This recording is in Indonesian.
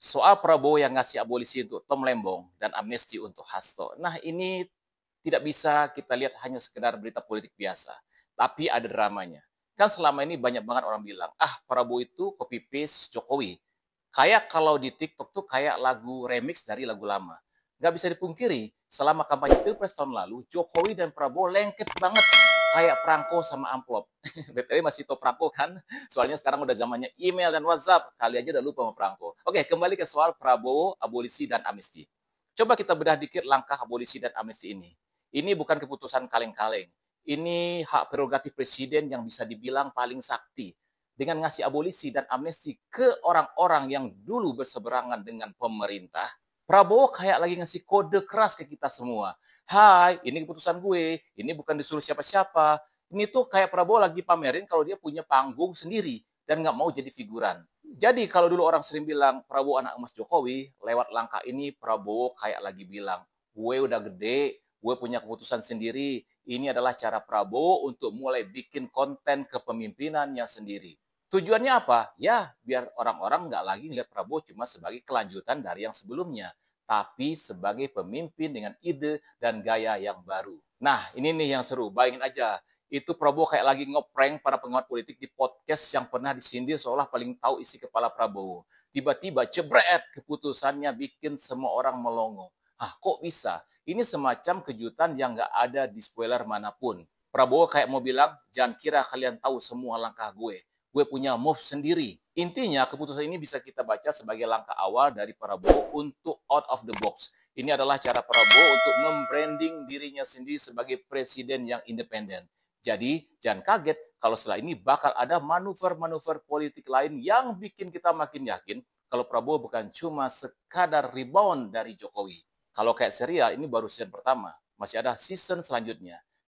Soal Prabowo yang ngasih abolisi untuk Tom Lembong dan amnesti untuk Hasto. Nah, ini tidak bisa kita lihat hanya sekedar berita politik biasa, tapi ada dramanya. Kan selama ini banyak banget orang bilang, Prabowo itu copy paste Jokowi. Kayak kalau di TikTok tuh kayak lagu remix dari lagu lama. Nggak bisa dipungkiri, selama kampanye Pilpres tahun lalu, Jokowi dan Prabowo lengket banget kayak perangko sama amplop. BTW masih top perangko kan? Soalnya sekarang udah zamannya email dan WhatsApp. Kali aja udah lupa sama perangko. Oke, kembali ke soal Prabowo, abolisi, dan amnesti. Coba kita bedah dikit langkah abolisi dan amnesti ini. Ini bukan keputusan kaleng-kaleng. Ini hak prerogatif presiden yang bisa dibilang paling sakti. Dengan ngasih abolisi dan amnesti ke orang-orang yang dulu berseberangan dengan pemerintah, Prabowo kayak lagi ngasih kode keras ke kita semua. Hai, ini keputusan gue. Ini bukan disuruh siapa-siapa. Ini tuh kayak Prabowo lagi pamerin kalau dia punya panggung sendiri dan nggak mau jadi figuran. Jadi kalau dulu orang sering bilang Prabowo anak emas Jokowi, lewat langkah ini Prabowo kayak lagi bilang, gue udah gede, gue punya keputusan sendiri. Ini adalah cara Prabowo untuk mulai bikin konten kepemimpinannya sendiri. Tujuannya apa? Ya, biar orang-orang nggak lagi ngeliat Prabowo cuma sebagai kelanjutan dari yang sebelumnya, tapi sebagai pemimpin dengan ide dan gaya yang baru. Nah, ini nih yang seru. Bayangin aja, itu Prabowo kayak lagi ngeprank para pengamat politik di podcast yang pernah disindir seolah paling tahu isi kepala Prabowo. Tiba-tiba jebret keputusannya bikin semua orang melongo. Kok bisa? Ini semacam kejutan yang nggak ada di spoiler manapun. Prabowo kayak mau bilang, jangan kira kalian tahu semua langkah gue punya move sendiri. Intinya keputusan ini bisa kita baca sebagai langkah awal dari Prabowo untuk out of the box. Ini adalah cara Prabowo untuk membranding dirinya sendiri sebagai presiden yang independen. Jadi jangan kaget kalau setelah ini bakal ada manuver-manuver politik lain yang bikin kita makin yakin kalau Prabowo bukan cuma sekadar rebound dari Jokowi. Kalau kayak serial, ini baru season pertama. Masih ada season selanjutnya.